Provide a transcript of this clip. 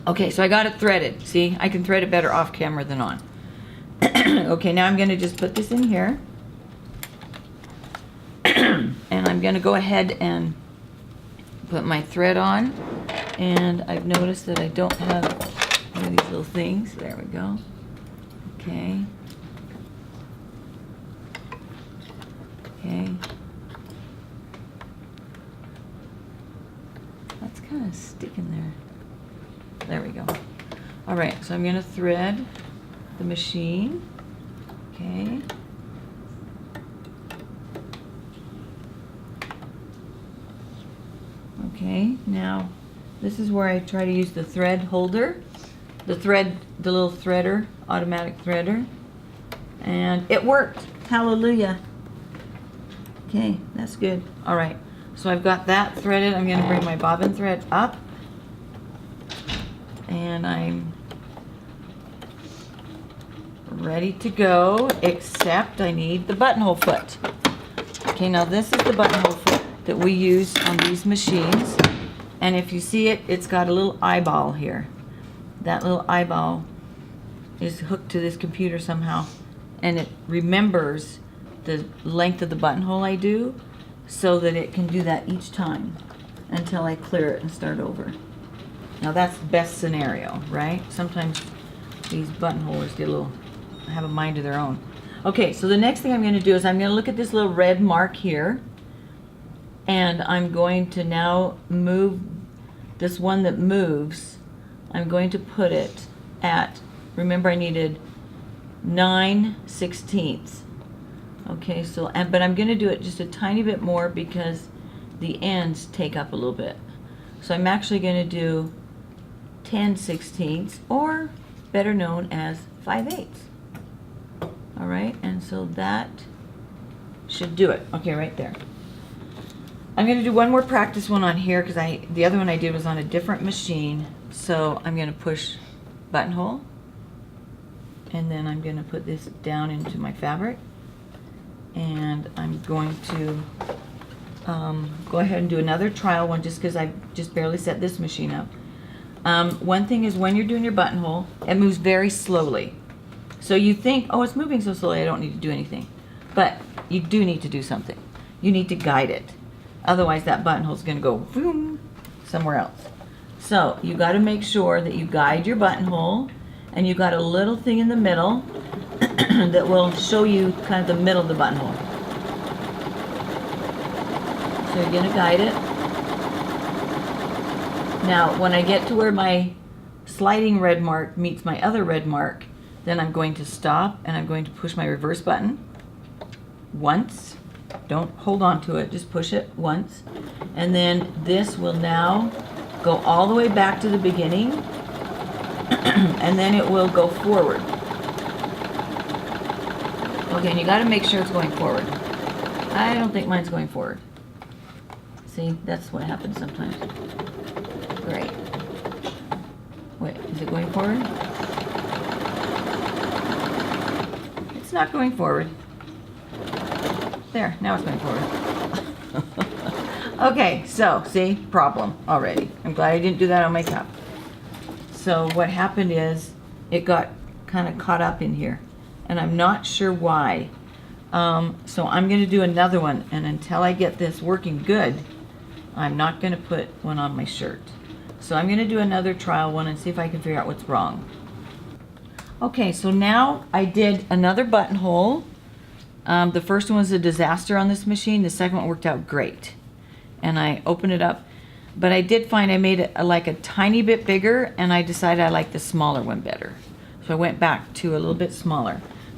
Okay, so I got it threaded. See, I can thread it better off camera than on. Okay, now I'm going to just put this in here. And I'm going to go ahead and put my thread on. And I've noticed that I don't have one of these little things. There we go. Okay. Okay. That's kind of sticking there. There we go. All right, so I'm going to thread the machine. Okay. Okay, now this is where I try to use the thread holder, the little threader, automatic threader, and it worked. Hallelujah. Okay, that's good. All right, so I've got that threaded. I'm going to bring my bobbin thread up, and I'm ready to go, except I need the buttonhole foot. Okay, now this is the buttonhole foot that we use on these machines, and if you see it, it's got a little eyeball here. That little eyeball is hooked to this computer somehow, and it remembers the length of the buttonhole I do, so that it can do that each time until I clear it and start over. Now that's the best scenario, right? Sometimes these buttonholers get a little, have a mind of their own. Okay, so the next thing I'm going to do is I'm going to look at this little red mark here, and I'm going to now move this one that moves. I'm going to put it at, remember I needed 9/16. Okay, so, but I'm going to do it just a tiny bit more because the ends take up a little bit. So I'm actually going to do 10/16, or better known as 5/8. All right, and so that should do it. Okay, right there. I'm going to do one more practice one on here because the other one I did was on a different machine. So I'm going to push buttonhole, and then I'm going to put this down into my fabric, and I'm going to go ahead and do another trial one just because I just barely set this machine up. One thing is, when you're doing your buttonhole, it moves very slowly. So you think, oh, it's moving so slowly, I don't need to do anything. But you do need to do something. You need to guide it. Otherwise, that buttonhole is going to go boom somewhere else. So you got to make sure that you guide your buttonhole, and you got a little thing in the middle that will show you kind of the middle of the buttonhole. So you're going to guide it. Now, when I get to where my sliding red mark meets my other red mark, then I'm going to stop, and I'm going to push my reverse button once. Don't hold on to it, just push it once. And then this will now go all the way back to the beginning, and then it will go forward. Okay, and you got to make sure it's going forward. I don't think mine's going forward. See, that's what happens sometimes. Great. Wait, is it going forward? It's not going forward. There, now it's going forward. Okay, so, see, problem already. I'm glad I didn't do that on my cup. So what happened is, it got kind of caught up in here, and I'm not sure why. So I'm going to do another one, and until I get this working good, I'm not going to put one on my shirt. So I'm going to do another trial one and see if I can figure out what's wrong. Okay, so now I did another buttonhole. The first one was a disaster on this machine. The second one worked out great. And I opened it up. But I did find I made it like a tiny bit bigger, and I decided I liked the smaller one better. So I went back to a little bit smaller.